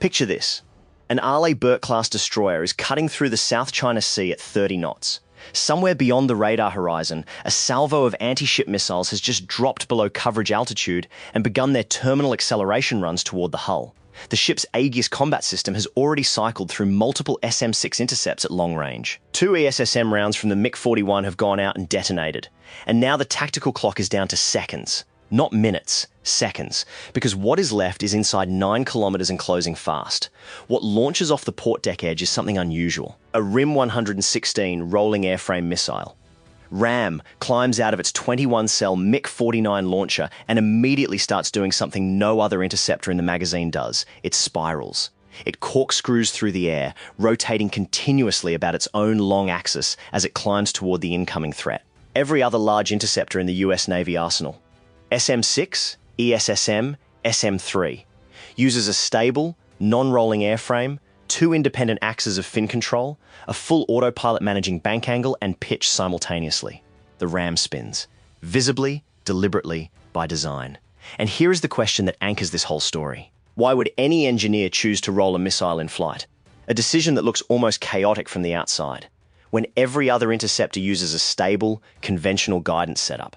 Picture this. An Arleigh Burke-class destroyer is cutting through the South China Sea at 30 knots. Somewhere beyond the radar horizon, a salvo of anti-ship missiles has just dropped below coverage altitude and begun their terminal acceleration runs toward the hull. The ship's Aegis combat system has already cycled through multiple SM-6 intercepts at long range. 2 ESSM rounds from the MiG-41 have gone out and detonated, and now the tactical clock is down to seconds. Not minutes, seconds, because what is left is inside 9 kilometers and closing fast. What launches off the port deck edge is something unusual. A RIM-116 Rolling Airframe Missile. RAM climbs out of its 21-cell MiG-49 launcher and immediately starts doing something no other interceptor in the magazine does. It spirals. It corkscrews through the air, rotating continuously about its own long axis as it climbs toward the incoming threat. Every other large interceptor in the US Navy arsenal, SM-6, ESSM, SM-3, uses a stable, non-rolling airframe, 2 independent axes of fin control, a full autopilot managing bank angle and pitch simultaneously. The RAM spins, visibly, deliberately, by design. And here is the question that anchors this whole story. Why would any engineer choose to roll a missile in flight? A decision that looks almost chaotic from the outside, when every other interceptor uses a stable, conventional guidance setup.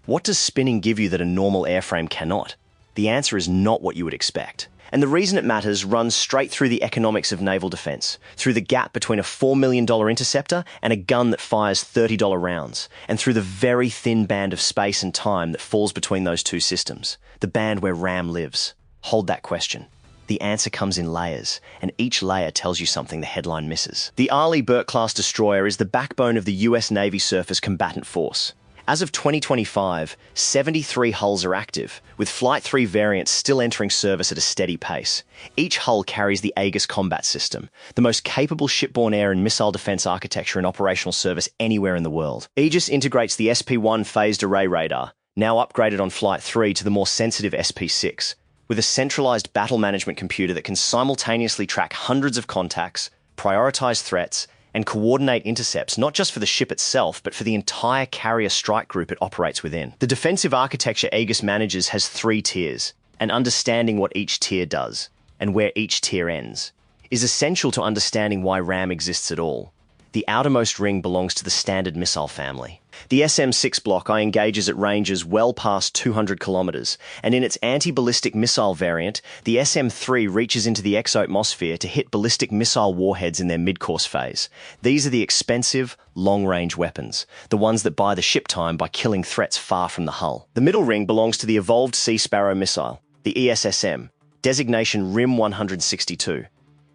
What does spinning give you that a normal airframe cannot? The answer is not what you would expect. And the reason it matters runs straight through the economics of naval defense, through the gap between a $4 million interceptor and a gun that fires $30 rounds, and through the very thin band of space and time that falls between those two systems, the band where RAM lives. Hold that question. The answer comes in layers, and each layer tells you something the headline misses. The Arleigh Burke-class destroyer is the backbone of the US Navy surface combatant force. As of 2025, 73 hulls are active, with Flight 3 variants still entering service at a steady pace. Each hull carries the Aegis combat system, the most capable shipborne air and missile defense architecture in operational service anywhere in the world. Aegis integrates the SP-1 phased array radar, now upgraded on Flight 3 to the more sensitive SP-6, with a centralized battle management computer that can simultaneously track hundreds of contacts, prioritize threats, and coordinate intercepts not just for the ship itself, but for the entire carrier strike group it operates within. The defensive architecture Aegis manages has 3 tiers, and understanding what each tier does, and where each tier ends, is essential to understanding why RAM exists at all. The outermost ring belongs to the standard missile family. The SM-6 block I engages at ranges well past 200 kilometers, and in its anti-ballistic missile variant, the SM-3 reaches into the exoatmosphere to hit ballistic missile warheads in their mid-course phase. These are the expensive, long-range weapons, the ones that buy the ship time by killing threats far from the hull. The middle ring belongs to the evolved Sea Sparrow missile, the ESSM, designation RIM-162.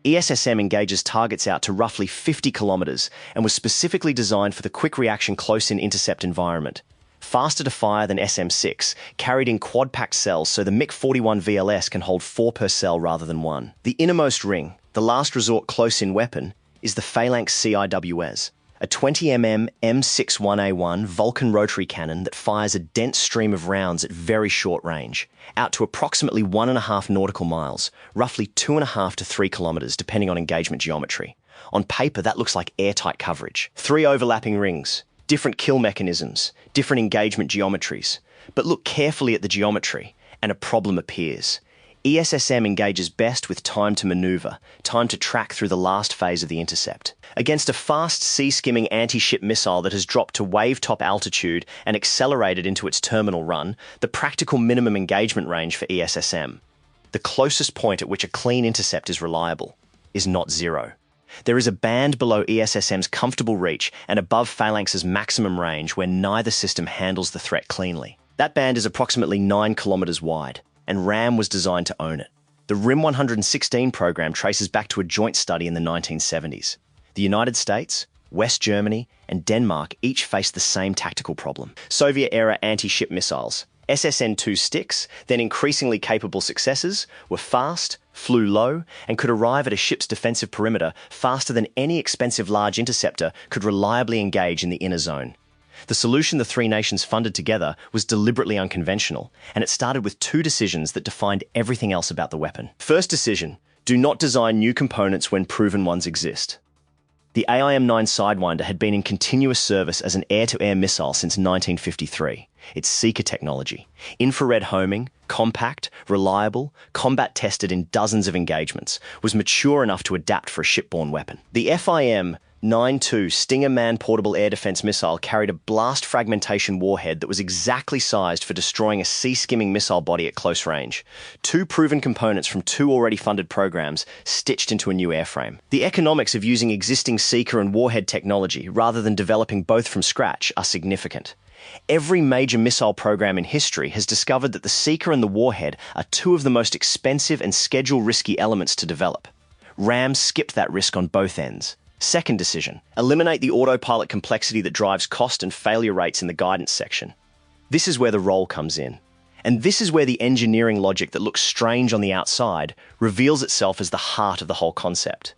ESSM engages targets out to roughly 50 kilometers and was specifically designed for the quick reaction close-in intercept environment. Faster to fire than SM-6, carried in quad-packed cells so the MiG-41 VLS can hold 4 per cell rather than 1. The innermost ring, the last resort close-in weapon, is the Phalanx CIWS, a 20mm M61A1 Vulcan rotary cannon that fires a dense stream of rounds at very short range, out to approximately 1.5 nautical miles, roughly 2.5 to 3 kilometers, depending on engagement geometry. On paper, that looks like airtight coverage. 3 overlapping rings, different kill mechanisms, different engagement geometries. But look carefully at the geometry, and a problem appears. ESSM engages best with time to maneuver, time to track through the last phase of the intercept. Against a fast sea-skimming anti-ship missile that has dropped to wave-top altitude and accelerated into its terminal run, the practical minimum engagement range for ESSM, the closest point at which a clean intercept is reliable, is not 0. There is a band below ESSM's comfortable reach and above Phalanx's maximum range where neither system handles the threat cleanly. That band is approximately 9 kilometers wide, and RAM was designed to own it. The RIM-116 program traces back to a joint study in the 1970s. The United States, West Germany, and Denmark each faced the same tactical problem. Soviet-era anti-ship missiles, SSN-2 sticks, then increasingly capable successors, were fast, flew low, and could arrive at a ship's defensive perimeter faster than any expensive large interceptor could reliably engage in the inner zone. The solution the 3 nations funded together was deliberately unconventional, and it started with 2 decisions that defined everything else about the weapon. First decision, do not design new components when proven ones exist. The AIM-9 Sidewinder had been in continuous service as an air-to-air missile since 1953. Its Seeker technology, infrared homing, compact, reliable, combat-tested in dozens of engagements, was mature enough to adapt for a shipborne weapon. The FIM-92 Stinger man-portable air defense missile carried a blast fragmentation warhead that was exactly sized for destroying a sea-skimming missile body at close range. Two proven components from two already funded programs stitched into a new airframe. The economics of using existing Seeker and warhead technology rather than developing both from scratch are significant. Every major missile program in history has discovered that the Seeker and the warhead are two of the most expensive and schedule-risky elements to develop. RAM skipped that risk on both ends. Second decision, eliminate the autopilot complexity that drives cost and failure rates in the guidance section. This is where the role comes in. And this is where the engineering logic that looks strange on the outside reveals itself as the heart of the whole concept.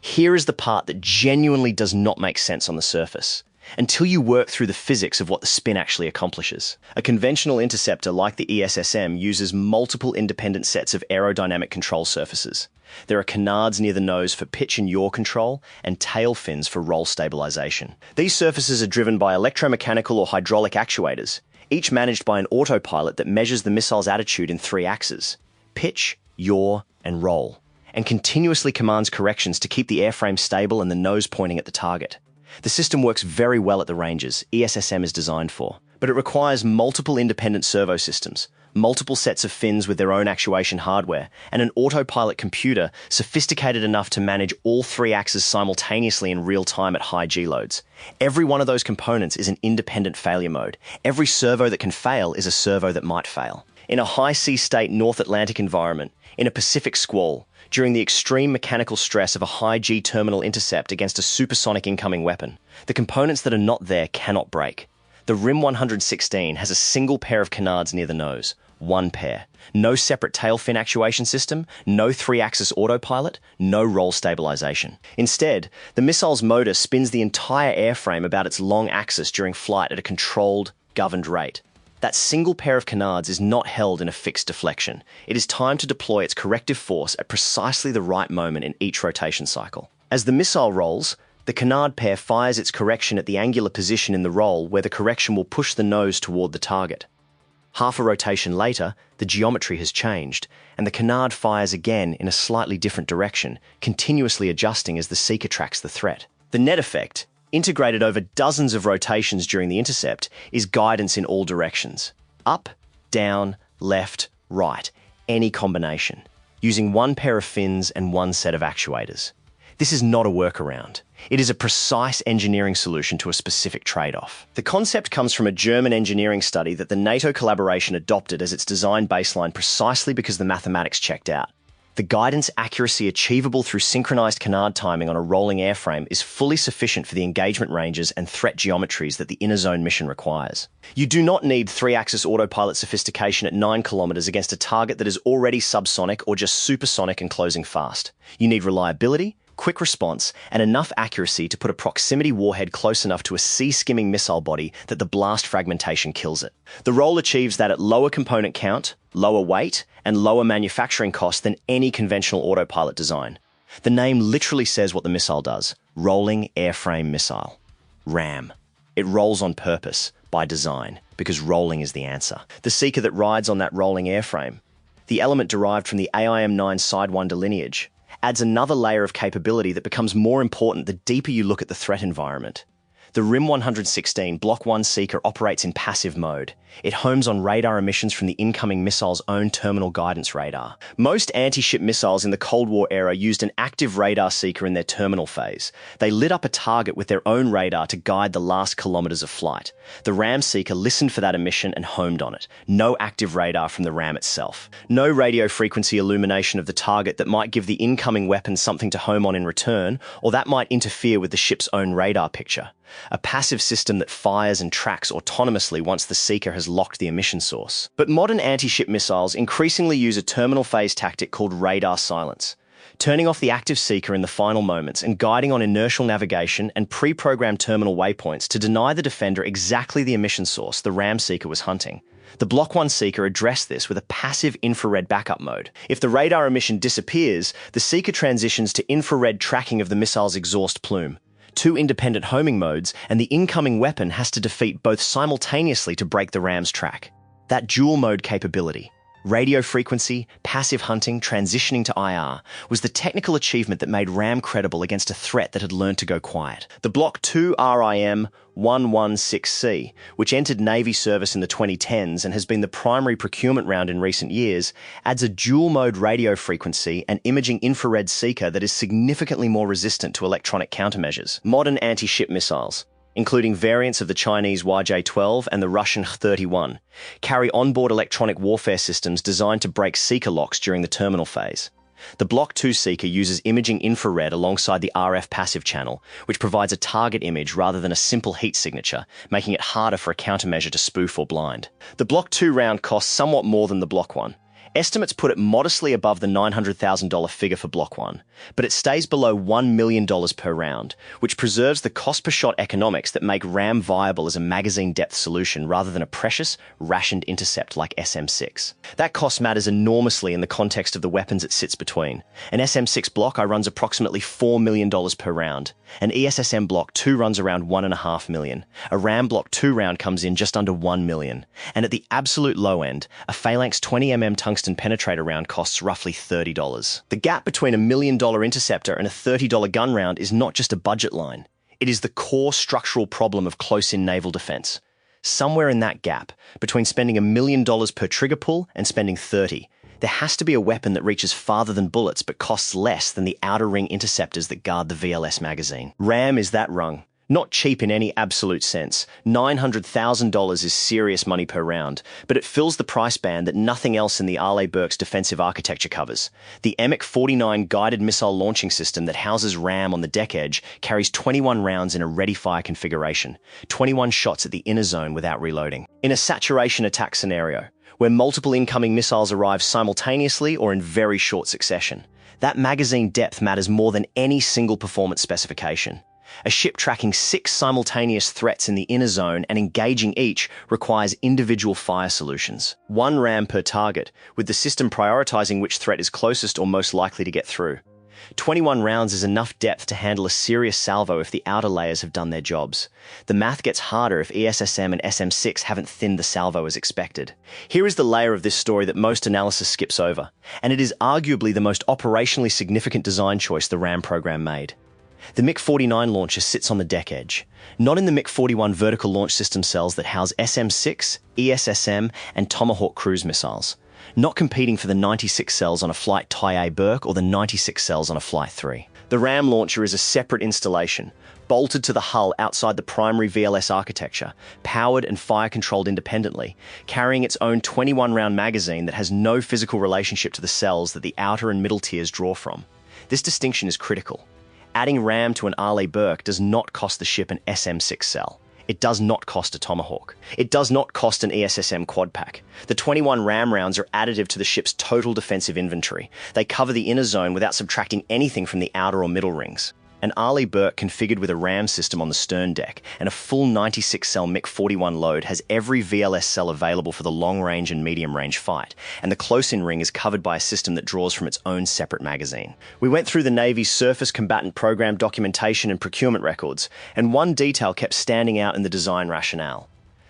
Here is the part that genuinely does not make sense on the surface, until you work through the physics of what the spin actually accomplishes. A conventional interceptor like the ESSM uses multiple independent sets of aerodynamic control surfaces. There are canards near the nose for pitch and yaw control, and tail fins for roll stabilization. These surfaces are driven by electromechanical or hydraulic actuators, each managed by an autopilot that measures the missile's attitude in three axes: pitch, yaw, and roll, and continuously commands corrections to keep the airframe stable and the nose pointing at the target. The system works very well at the ranges ESSM is designed for, but it requires multiple independent servo systems, multiple sets of fins with their own actuation hardware, and an autopilot computer sophisticated enough to manage all three axes simultaneously in real time at high G-loads. Every one of those components is an independent failure mode. Every servo that can fail is a servo that might fail. In a high sea state North Atlantic environment, in a Pacific squall, during the extreme mechanical stress of a high G terminal intercept against a supersonic incoming weapon, the components that are not there cannot break. The RIM-116 has a single pair of canards near the nose, one pair. No separate tail fin actuation system, no three-axis autopilot, no roll stabilization. Instead, the missile's motor spins the entire airframe about its long axis during flight at a controlled, governed rate. That single pair of canards is not held in a fixed deflection. It is timed to deploy its corrective force at precisely the right moment in each rotation cycle. As the missile rolls, the canard pair fires its correction at the angular position in the roll where the correction will push the nose toward the target. Half a rotation later, the geometry has changed, and the canard fires again in a slightly different direction, continuously adjusting as the Seeker tracks the threat. The net effect, integrated over dozens of rotations during the intercept, is guidance in all directions. Up, down, left, right, any combination, using one pair of fins and one set of actuators. This is not a workaround. It is a precise engineering solution to a specific trade-off. The concept comes from a German engineering study that the NATO collaboration adopted as its design baseline precisely because the mathematics checked out. The guidance accuracy achievable through synchronized canard timing on a rolling airframe is fully sufficient for the engagement ranges and threat geometries that the inner zone mission requires. You do not need three-axis autopilot sophistication at 9 kilometers against a target that is already subsonic or just supersonic and closing fast. You need reliability, quick response, and enough accuracy to put a proximity warhead close enough to a sea-skimming missile body that the blast fragmentation kills it. The roll achieves that at lower component count, lower weight, and lower manufacturing cost than any conventional autopilot design. The name literally says what the missile does: Rolling Airframe Missile. RAM. It rolls on purpose, by design, because rolling is the answer. The Seeker that rides on that rolling airframe, the element derived from the AIM-9 Sidewinder lineage, adds another layer of capability that becomes more important the deeper you look at the threat environment. The RIM-116 Block 1 Seeker operates in passive mode. It homes on radar emissions from the incoming missile's own terminal guidance radar. Most anti-ship missiles in the Cold War era used an active radar seeker in their terminal phase. They lit up a target with their own radar to guide the last kilometers of flight. The RAM seeker listened for that emission and homed on it. No active radar from the RAM itself. No radio frequency illumination of the target that might give the incoming weapon something to home on in return, or that might interfere with the ship's own radar picture. A passive system that fires and tracks autonomously once the seeker has locked the emission source. But modern anti-ship missiles increasingly use a terminal phase tactic called radar silence, turning off the active seeker in the final moments and guiding on inertial navigation and pre-programmed terminal waypoints to deny the defender exactly the emission source the RAM seeker was hunting. The Block 1 seeker addressed this with a passive infrared backup mode. If the radar emission disappears, the seeker transitions to infrared tracking of the missile's exhaust plume. 2 independent homing modes, and the incoming weapon has to defeat both simultaneously to break the ram's track. That dual-mode capability, radio frequency, passive hunting, transitioning to IR, was the technical achievement that made RAM credible against a threat that had learned to go quiet. The Block 2 RIM-116C, which entered Navy service in the 2010s and has been the primary procurement round in recent years, adds a dual-mode radio frequency and imaging infrared seeker that is significantly more resistant to electronic countermeasures. Modern anti-ship missiles, including variants of the Chinese YJ-12 and the Russian Х-31, carry onboard electronic warfare systems designed to break seeker locks during the terminal phase. The Block 2 seeker uses imaging infrared alongside the RF passive channel, which provides a target image rather than a simple heat signature, making it harder for a countermeasure to spoof or blind. The Block 2 round costs somewhat more than the Block 1. Estimates put it modestly above the $900,000 figure for Block 1, but it stays below $1 million per round, which preserves the cost-per-shot economics that make RAM viable as a magazine-depth solution rather than a precious, rationed intercept like SM-6. That cost matters enormously in the context of the weapons it sits between. An SM-6 block runs approximately $4 million per round. An ESSM Block 2 runs around $1.5 million. A RAM Block 2 round comes in just under $1 million. And at the absolute low end, a Phalanx 20mm tungsten penetrator round costs roughly $30. The gap between a $1 million interceptor and a $30 gun round is not just a budget line. It is the core structural problem of close-in naval defense. Somewhere in that gap, between spending $1 million per trigger pull and spending $30, there has to be a weapon that reaches farther than bullets but costs less than the outer ring interceptors that guard the VLS magazine. RAM is that rung. Not cheap in any absolute sense. $900,000 is serious money per round, but it fills the price band that nothing else in the Arleigh Burke's defensive architecture covers. The MiG-49 guided missile launching system that houses RAM on the deck edge carries 21 rounds in a ready-fire configuration, 21 shots at the inner zone without reloading. In a saturation attack scenario, where multiple incoming missiles arrive simultaneously or in very short succession, that magazine depth matters more than any single performance specification. A ship tracking 6 simultaneous threats in the inner zone and engaging each requires individual fire solutions. 1 RAM per target, with the system prioritizing which threat is closest or most likely to get through. 21 rounds is enough depth to handle a serious salvo if the outer layers have done their jobs. The math gets harder if ESSM and SM-6 haven't thinned the salvo as expected. Here is the layer of this story that most analysis skips over, and it is arguably the most operationally significant design choice the RAM program made. The MiG-49 launcher sits on the deck edge, not in the MiG-41 vertical launch system cells that house SM-6, ESSM, and Tomahawk cruise missiles, not competing for the 96 cells on a Flight Arleigh Burke or the 96 cells on a Flight 3. The RAM launcher is a separate installation, bolted to the hull outside the primary VLS architecture, powered and fire-controlled independently, carrying its own 21-round magazine that has no physical relationship to the cells that the outer and middle tiers draw from. This distinction is critical. Adding RAM to an Arleigh Burke does not cost the ship an SM-6 cell. It does not cost a Tomahawk. It does not cost an ESSM quad pack. The 21 RAM rounds are additive to the ship's total defensive inventory. They cover the inner zone without subtracting anything from the outer or middle rings. An Arleigh Burke configured with a RAM system on the stern deck and a full 96-cell MiG-41 load has every VLS cell available for the long-range and medium-range fight, and the close-in ring is covered by a system that draws from its own separate magazine. We went through the Navy's surface combatant program documentation and procurement records, and one detail kept standing out in the design rationale.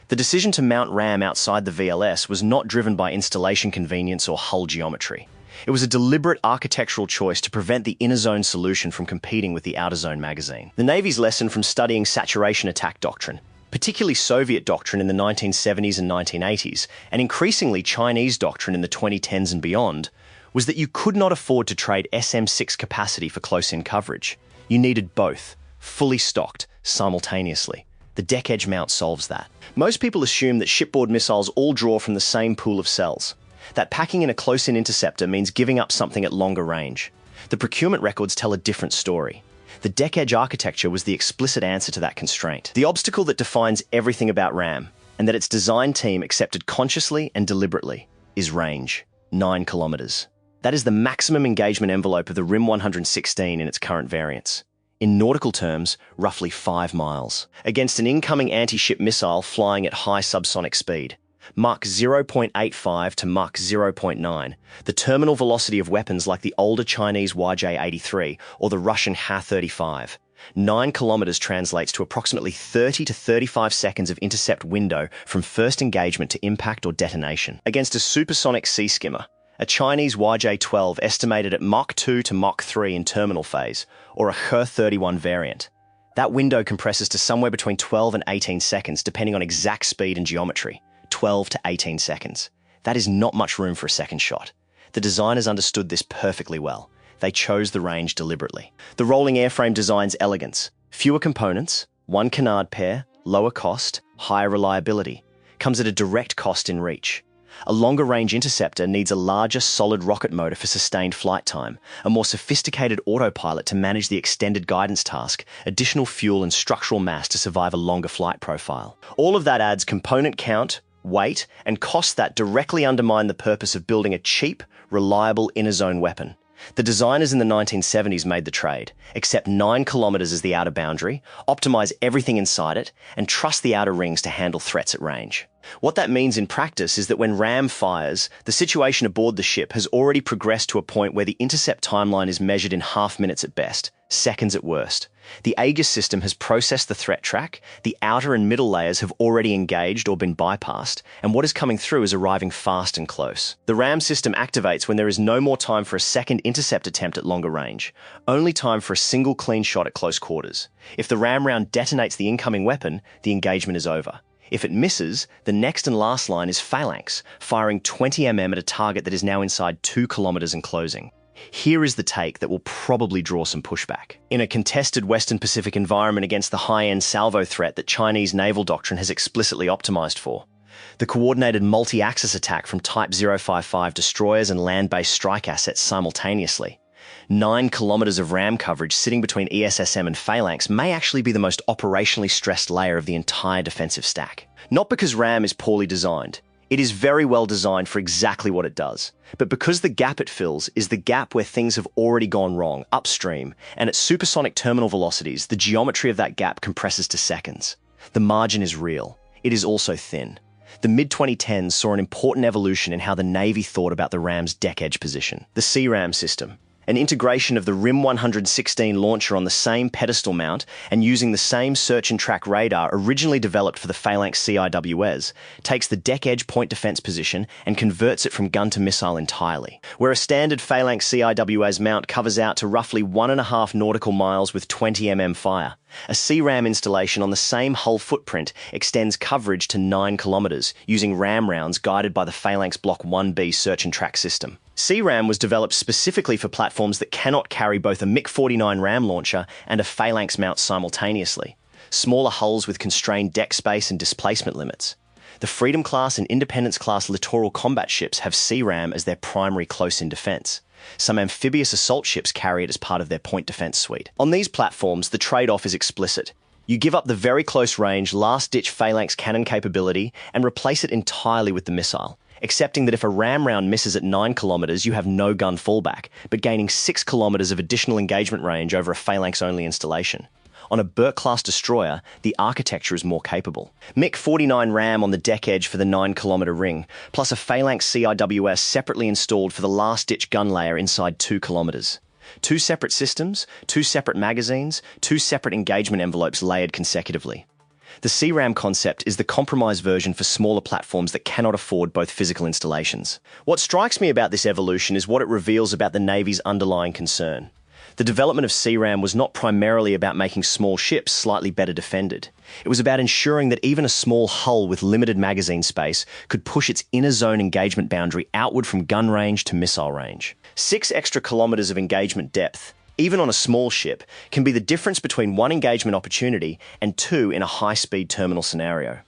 The decision to mount RAM outside the VLS was not driven by installation convenience or hull geometry. It was a deliberate architectural choice to prevent the inner zone solution from competing with the outer zone magazine. The Navy's lesson from studying saturation attack doctrine, particularly Soviet doctrine in the 1970s and 1980s, and increasingly Chinese doctrine in the 2010s and beyond, was that you could not afford to trade SM-6 capacity for close-in coverage. You needed both, fully stocked, simultaneously. The deck edge mount solves that. Most people assume that shipboard missiles all draw from the same pool of cells. That packing in a close-in interceptor means giving up something at longer range. The procurement records tell a different story. The deck edge architecture was the explicit answer to that constraint. The obstacle that defines everything about RAM, and that its design team accepted consciously and deliberately, is range. 9 kilometers. That is the maximum engagement envelope of the RIM-116 in its current variants. In nautical terms, roughly 5 miles. Against an incoming anti-ship missile flying at high subsonic speed. Mach 0.85 to Mach 0.9, the terminal velocity of weapons like the older Chinese YJ-83 or the Russian Ha-35. 9 kilometers translates to approximately 30 to 35 seconds of intercept window from first engagement to impact or detonation. Against a supersonic sea skimmer, a Chinese YJ-12 estimated at Mach 2 to Mach 3 in terminal phase, or a He-31 variant. That window compresses to somewhere between 12 and 18 seconds, depending on exact speed and geometry. 12 to 18 seconds. That is not much room for a second shot. The designers understood this perfectly well. They chose the range deliberately. The rolling airframe design's elegance. Fewer components, one canard pair, lower cost, higher reliability. Comes at a direct cost in reach. A longer-range interceptor needs a larger, solid rocket motor for sustained flight time, a more sophisticated autopilot to manage the extended guidance task, additional fuel and structural mass to survive a longer flight profile. All of that adds component count, weight, and costs that directly undermine the purpose of building a cheap, reliable inner-zone weapon. The designers in the 1970s made the trade, accept 9 kilometers as the outer boundary, optimize everything inside it, and trust the outer rings to handle threats at range. What that means in practice is that when RAM fires, the situation aboard the ship has already progressed to a point where the intercept timeline is measured in half minutes at best, seconds at worst. The Aegis system has processed the threat track, the outer and middle layers have already engaged or been bypassed, and what is coming through is arriving fast and close. The RAM system activates when there is no more time for a second intercept attempt at longer range, only time for a single clean shot at close quarters. If the RAM round detonates the incoming weapon, the engagement is over. If it misses, the next and last line is Phalanx, firing 20 mm at a target that is now inside 2 kilometers and closing. Here is the take that will probably draw some pushback. In a contested Western Pacific environment against the high-end salvo threat that Chinese naval doctrine has explicitly optimized for, the coordinated multi-axis attack from Type 055 destroyers and land-based strike assets simultaneously, 9 kilometers of RAM coverage sitting between ESSM and Phalanx may actually be the most operationally stressed layer of the entire defensive stack. Not because RAM is poorly designed. It is very well designed for exactly what it does, but because the gap it fills is the gap where things have already gone wrong, upstream, and at supersonic terminal velocities, the geometry of that gap compresses to seconds. The margin is real. It is also thin. The mid-2010s saw an important evolution in how the Navy thought about the RAM's deck-edge position. The CRAM system, an integration of the RIM-116 launcher on the same pedestal mount and using the same search and track radar originally developed for the Phalanx CIWS, takes the deck-edge point defense position and converts it from gun to missile entirely. Where a standard Phalanx CIWS mount covers out to roughly 1.5 nautical miles with 20 mm fire, a CRAM installation on the same hull footprint extends coverage to 9 kilometers using RAM rounds guided by the Phalanx Block 1B search and track system. CRAM was developed specifically for platforms that cannot carry both a MiG-49 RAM launcher and a Phalanx mount simultaneously, smaller hulls with constrained deck space and displacement limits. The Freedom-class and Independence-class littoral combat ships have CRAM as their primary close-in defense. Some amphibious assault ships carry it as part of their point defense suite. On these platforms, the trade-off is explicit. You give up the very close-range, last-ditch Phalanx cannon capability and replace it entirely with the missile, accepting that if a RAM round misses at 9 kilometers, you have no gun fallback, but gaining 6 kilometers of additional engagement range over a Phalanx-only installation. On a Burke-class destroyer, the architecture is more capable. MiG-49 RAM on the deck edge for the 9-kilometer ring, plus a Phalanx CIWS separately installed for the last-ditch gun layer inside 2 kilometers. 2 separate systems, 2 separate magazines, 2 separate engagement envelopes layered consecutively. The CRAM concept is the compromise version for smaller platforms that cannot afford both physical installations. What strikes me about this evolution is what it reveals about the Navy's underlying concern. The development of CRAM was not primarily about making small ships slightly better defended. It was about ensuring that even a small hull with limited magazine space could push its inner zone engagement boundary outward from gun range to missile range. 6 extra kilometers of engagement depth, even on a small ship, can be the difference between 1 engagement opportunity and 2 in a high-speed terminal scenario.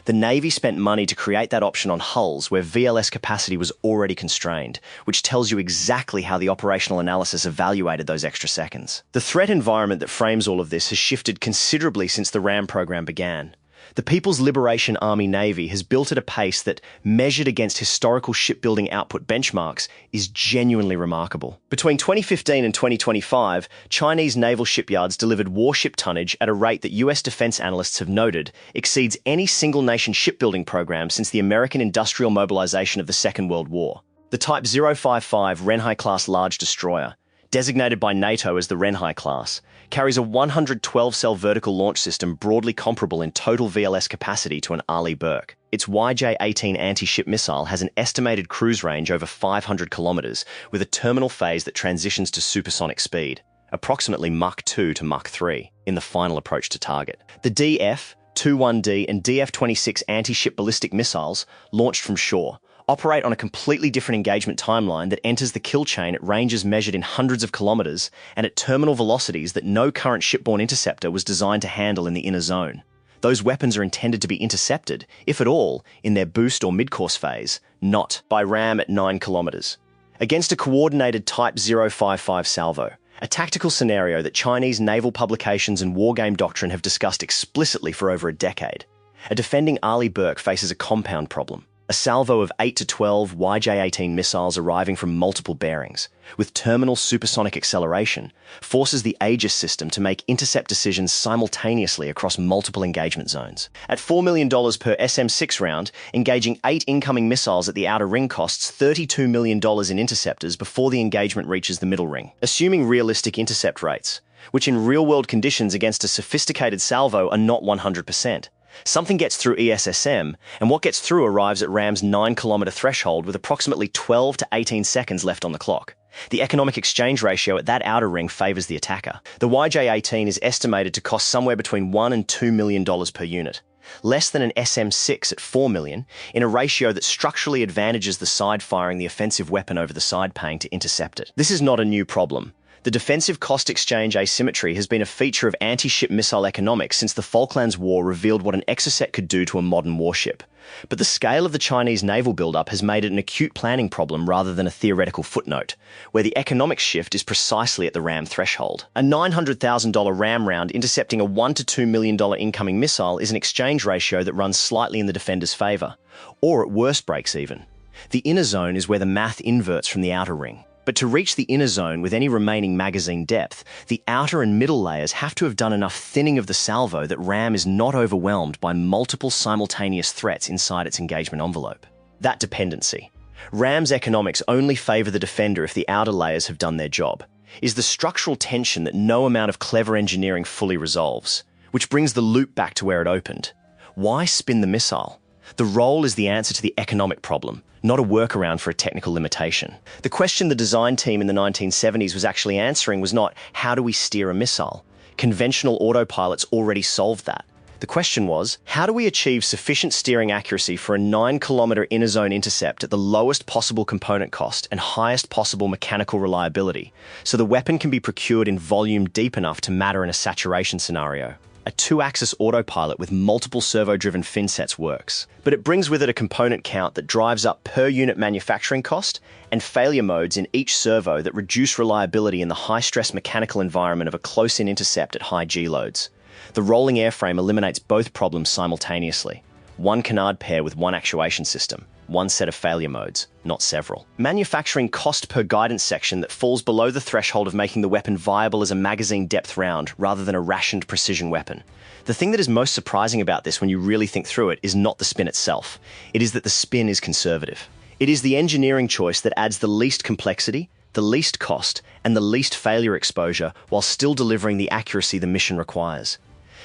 The Navy spent money to create that option on hulls where VLS capacity was already constrained, which tells you exactly how the operational analysis evaluated those extra seconds. The threat environment that frames all of this has shifted considerably since the RAM program began. The People's Liberation Army Navy has built at a pace that, measured against historical shipbuilding output benchmarks, is genuinely remarkable. Between 2015 and 2025, Chinese naval shipyards delivered warship tonnage at a rate that US defense analysts have noted exceeds any single-nation shipbuilding program since the American industrial mobilization of the Second World War. The Type 055 Renhai-class large destroyer, designated by NATO as the RIM-116, carries a 112-cell vertical launch system broadly comparable in total VLS capacity to an Arleigh Burke. Its YJ-18 anti-ship missile has an estimated cruise range over 500 kilometers, with a terminal phase that transitions to supersonic speed, approximately Mach 2 to Mach 3, in the final approach to target. The DF-21D and DF-26 anti-ship ballistic missiles, launched from shore, operate on a completely different engagement timeline that enters the kill chain at ranges measured in hundreds of kilometers and at terminal velocities that no current shipborne interceptor was designed to handle in the inner zone. Those weapons are intended to be intercepted, if at all, in their boost or mid-course phase, not by RAM at 9 kilometers. Against a coordinated Type 055 salvo, a tactical scenario that Chinese naval publications and wargame doctrine have discussed explicitly for over a decade, a defending Arleigh Burke faces a compound problem. A salvo of 8 to 12 YJ-18 missiles arriving from multiple bearings, with terminal supersonic acceleration, forces the Aegis system to make intercept decisions simultaneously across multiple engagement zones. At $4 million per SM-6 round, engaging 8 incoming missiles at the outer ring costs $32 million in interceptors before the engagement reaches the middle ring. Assuming realistic intercept rates, which in real-world conditions against a sophisticated salvo are not 100%. Something gets through ESSM, and what gets through arrives at RAM's 9-kilometer threshold with approximately 12 to 18 seconds left on the clock. The economic exchange ratio at that outer ring favors the attacker. The YJ-18 is estimated to cost somewhere between $1 and $2 million per unit, less than an SM-6 at $4 million, in a ratio that structurally advantages the side firing the offensive weapon over the side paying to intercept it. This is not a new problem. The defensive cost exchange asymmetry has been a feature of anti-ship missile economics since the Falklands War revealed what an exocet could do to a modern warship. But the scale of the Chinese naval buildup has made it an acute planning problem rather than a theoretical footnote, where the economic shift is precisely at the RAM threshold. A $900,000 RAM round intercepting a $1 to $2 million incoming missile is an exchange ratio that runs slightly in the defender's favor, or at worst breaks even. The inner zone is where the math inverts from the outer ring. But to reach the inner zone with any remaining magazine depth, the outer and middle layers have to have done enough thinning of the salvo that RAM is not overwhelmed by multiple simultaneous threats inside its engagement envelope. That dependency. RAM's economics only favor the defender if the outer layers have done their job, is the structural tension that no amount of clever engineering fully resolves, which brings the loop back to where it opened. Why spin the missile? The roll is the answer to the economic problem, not a workaround for a technical limitation. The question the design team in the 1970s was actually answering was not, how do we steer a missile? Conventional autopilots already solved that. The question was, how do we achieve sufficient steering accuracy for a 9-kilometer inner zone intercept at the lowest possible component cost and highest possible mechanical reliability, so the weapon can be procured in volume deep enough to matter in a saturation scenario? A 2-axis autopilot with multiple servo-driven fin sets works, but it brings with it a component count that drives up per-unit manufacturing cost and failure modes in each servo that reduce reliability in the high-stress mechanical environment of a close-in intercept at high G-loads. The rolling airframe eliminates both problems simultaneously. One canard pair with one actuation system, one set of failure modes, not several. Manufacturing cost per guidance section that falls below the threshold of making the weapon viable as a magazine depth round rather than a rationed precision weapon. The thing that is most surprising about this when you really think through it is not the spin itself. It is that the spin is conservative. It is the engineering choice that adds the least complexity, the least cost, and the least failure exposure while still delivering the accuracy the mission requires.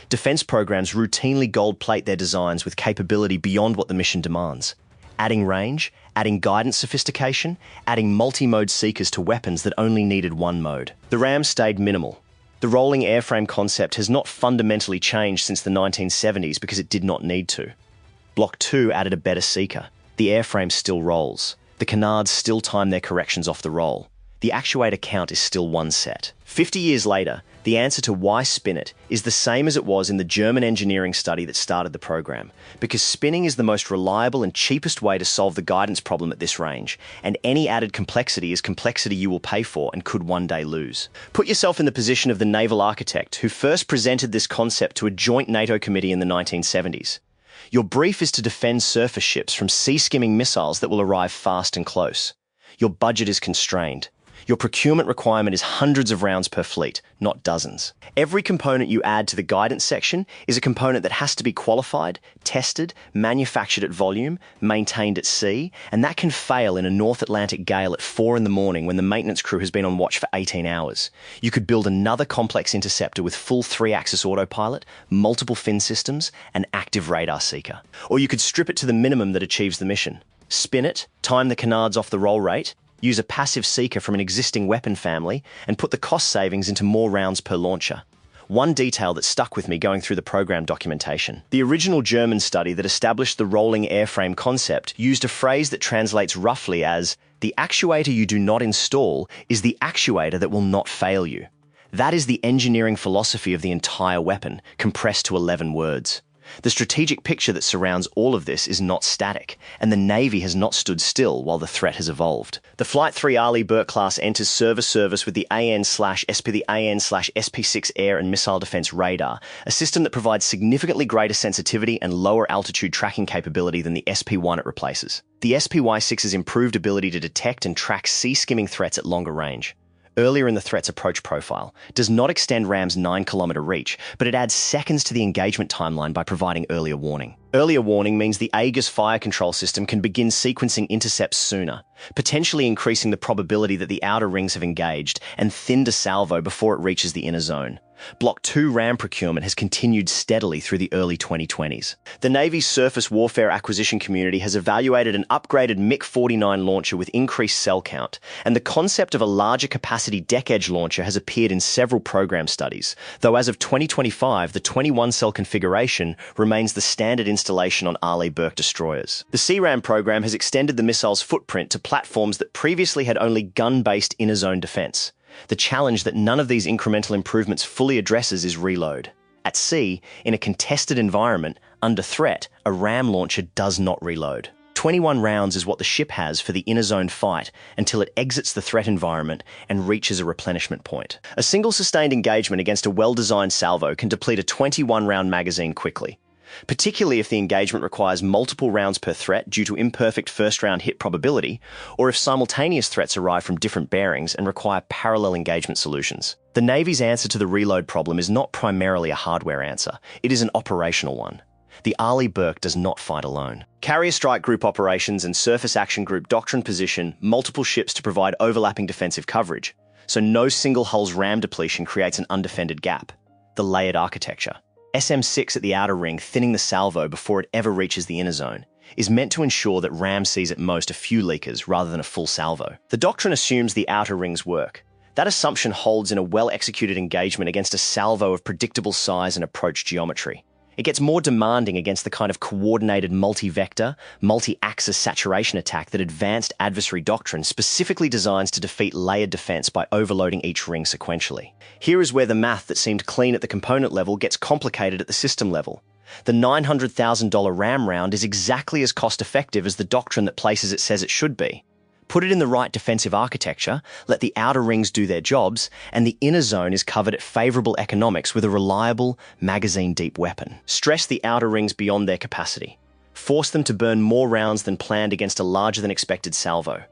Defense programs routinely gold-plate their designs with capability beyond what the mission demands. Adding range, adding guidance sophistication, adding multi-mode seekers to weapons that only needed one mode. The RAM stayed minimal. The rolling airframe concept has not fundamentally changed since the 1970s because it did not need to. Block 2 added a better seeker. The airframe still rolls. The canards still time their corrections off the roll. The actuator count is still one set. 50 years later, the answer to why spin it is the same as it was in the German engineering study that started the program, because spinning is the most reliable and cheapest way to solve the guidance problem at this range, and any added complexity is complexity you will pay for and could one day lose. Put yourself in the position of the naval architect who first presented this concept to a joint NATO committee in the 1970s. Your brief is to defend surface ships from sea-skimming missiles that will arrive fast and close. Your budget is constrained. Your procurement requirement is hundreds of rounds per fleet, not dozens. Every component you add to the guidance section is a component that has to be qualified, tested, manufactured at volume, maintained at sea, and that can fail in a North Atlantic gale at 4 in the morning when the maintenance crew has been on watch for 18 hours. You could build another complex interceptor with full 3-axis autopilot, multiple fin systems, and active radar seeker. Or you could strip it to the minimum that achieves the mission. Spin it, time the canards off the roll rate, use a passive seeker from an existing weapon family, and put the cost savings into more rounds per launcher. One detail that stuck with me going through the program documentation. The original German study that established the rolling airframe concept used a phrase that translates roughly as, "The actuator you do not install is the actuator that will not fail you." That is the engineering philosophy of the entire weapon, compressed to 11 words. The strategic picture that surrounds all of this is not static, and the Navy has not stood still while the threat has evolved. The Flight 3 Arleigh Burke-class enters service with the AN/SP6 air and missile defense radar, a system that provides significantly greater sensitivity and lower altitude tracking capability than the SP1 it replaces. The SPY-6's improved ability to detect and track sea-skimming threats at longer range, earlier in the threat's approach profile, does not extend RAM's 9-kilometer reach, but it adds seconds to the engagement timeline by providing earlier warning. Earlier warning means the Aegis fire control system can begin sequencing intercepts sooner, potentially increasing the probability that the outer rings have engaged and thinned a salvo before it reaches the inner zone. Block 2 RAM procurement has continued steadily through the early 2020s. The Navy's surface warfare acquisition community has evaluated an upgraded MiG-49 launcher with increased cell count, and the concept of a larger capacity deck-edge launcher has appeared in several program studies, though as of 2025, the 21-cell configuration remains the standard installation on Arleigh Burke destroyers. The CRAM program has extended the missile's footprint to platforms that previously had only gun-based inner zone defense. The challenge that none of these incremental improvements fully addresses is reload. At sea, in a contested environment, under threat, a RAM launcher does not reload. 21 rounds is what the ship has for the inner zone fight until it exits the threat environment and reaches a replenishment point. A single sustained engagement against a well-designed salvo can deplete a 21-round magazine quickly, particularly if the engagement requires multiple rounds per threat due to imperfect first-round hit probability, or if simultaneous threats arrive from different bearings and require parallel engagement solutions. The Navy's answer to the reload problem is not primarily a hardware answer, it is an operational one. The Arleigh Burke does not fight alone. Carrier Strike Group operations and Surface Action Group doctrine position multiple ships to provide overlapping defensive coverage, so no single hull's RAM depletion creates an undefended gap. The layered architecture. SM-6 at the outer ring, thinning the salvo before it ever reaches the inner zone, is meant to ensure that RAM sees at most a few leakers rather than a full salvo. The doctrine assumes the outer rings work. That assumption holds in a well-executed engagement against a salvo of predictable size and approach geometry. It gets more demanding against the kind of coordinated multi-vector, multi-axis saturation attack that advanced adversary doctrine specifically designs to defeat layered defense by overloading each ring sequentially. Here is where the math that seemed clean at the component level gets complicated at the system level. The $900,000 RAM round is exactly as cost-effective as the doctrine that places it says it should be. Put it in the right defensive architecture, let the outer rings do their jobs, and the inner zone is covered at favorable economics with a reliable, magazine-deep weapon. Stress the outer rings beyond their capacity. Force them to burn more rounds than planned against a larger-than-expected salvo.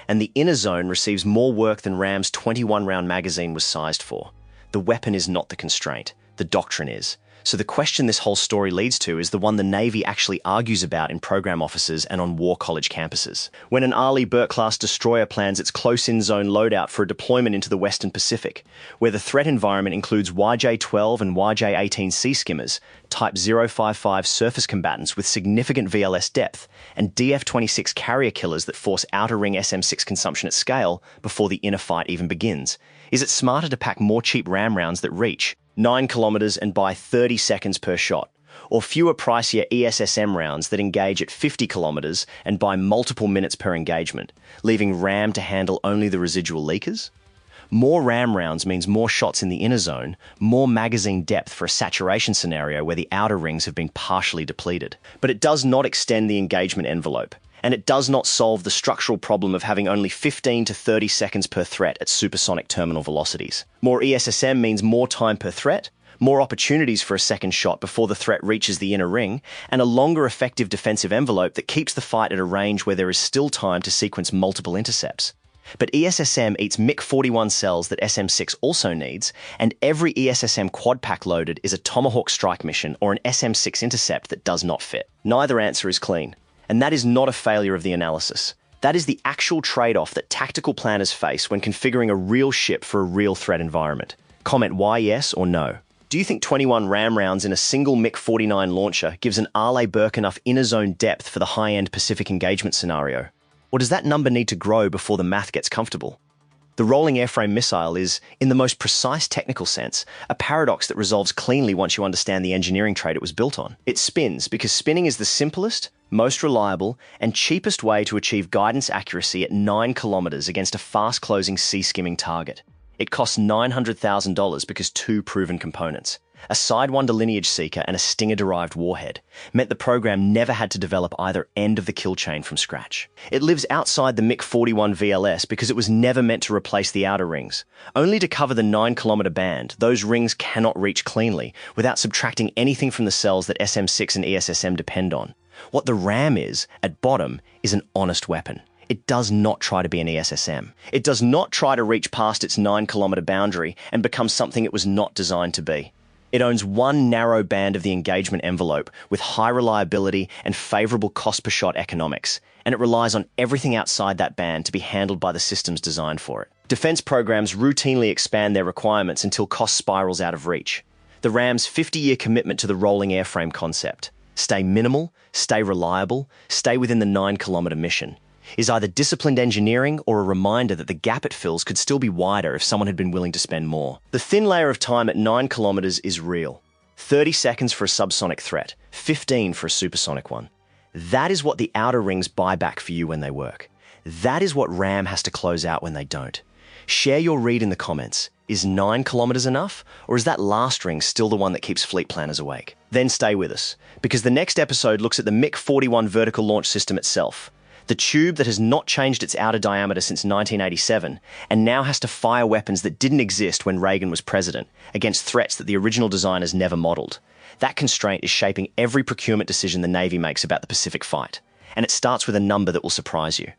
And the inner zone receives more work than RAM's 21-round magazine was sized for. The weapon is not the constraint. The doctrine is. So the question this whole story leads to is the one the Navy actually argues about in program offices and on war college campuses. When an Arleigh Burke-class destroyer plans its close-in zone loadout for a deployment into the Western Pacific, where the threat environment includes YJ-12 and YJ-18 sea skimmers, Type 055 surface combatants with significant VLS depth, and DF-26 carrier killers that force outer ring SM-6 consumption at scale before the inner fight even begins, is it smarter to pack more cheap RAM rounds that reach 9 kilometers and buy 30 seconds per shot, or fewer pricier ESSM rounds that engage at 50 kilometers and buy multiple minutes per engagement, leaving RAM to handle only the residual leakers? More RAM rounds means more shots in the inner zone, more magazine depth for a saturation scenario where the outer rings have been partially depleted. But it does not extend the engagement envelope, and it does not solve the structural problem of having only 15 to 30 seconds per threat at supersonic terminal velocities. More ESSM means more time per threat, more opportunities for a second shot before the threat reaches the inner ring, and a longer effective defensive envelope that keeps the fight at a range where there is still time to sequence multiple intercepts. But ESSM eats MiG-41 cells that SM-6 also needs, and every ESSM quad pack loaded is a Tomahawk strike mission or an SM-6 intercept that does not fit. Neither answer is clean, and that is not a failure of the analysis. That is the actual trade-off that tactical planners face when configuring a real ship for a real threat environment. Comment why yes or no. Do you think 21 RAM rounds in a single MiG-49 launcher gives an Arleigh Burke enough inner zone depth for the high-end Pacific engagement scenario? Or does that number need to grow before the math gets comfortable? The Rolling Airframe Missile is, in the most precise technical sense, a paradox that resolves cleanly once you understand the engineering trait it was built on. It spins because spinning is the simplest, most reliable, and cheapest way to achieve guidance accuracy at 9 kilometers against a fast-closing sea-skimming target. It costs $900,000 because two proven components, a Sidewinder lineage seeker and a Stinger-derived warhead, meant the program never had to develop either end of the kill chain from scratch. It lives outside the MiG-41 VLS because it was never meant to replace the outer rings. Only to cover the 9-kilometer band, those rings cannot reach cleanly without subtracting anything from the cells that SM-6 and ESSM depend on. What the RAM is, at bottom, is an honest weapon. It does not try to be an ESSM. It does not try to reach past its 9-kilometer boundary and become something it was not designed to be. It owns one narrow band of the engagement envelope with high reliability and favorable cost-per-shot economics, and it relies on everything outside that band to be handled by the systems designed for it. Defense programs routinely expand their requirements until cost spirals out of reach. The RAM's 50-year commitment to the rolling airframe concept, stay minimal, stay reliable, stay within the 9-kilometer mission, is either disciplined engineering or a reminder that the gap it fills could still be wider if someone had been willing to spend more. The thin layer of time at 9 kilometers is real. 30 seconds for a subsonic threat, 15 for a supersonic one. That is what the outer rings buy back for you when they work. That is what RAM has to close out when they don't. Share your read in the comments. Is 9 kilometers enough, or is that last ring still the one that keeps fleet planners awake? Then stay with us, because the next episode looks at the MiG-41 vertical launch system itself. The tube that has not changed its outer diameter since 1987 and now has to fire weapons that didn't exist when Reagan was president against threats that the original designers never modeled. That constraint is shaping every procurement decision the Navy makes about the Pacific fight, and it starts with a number that will surprise you.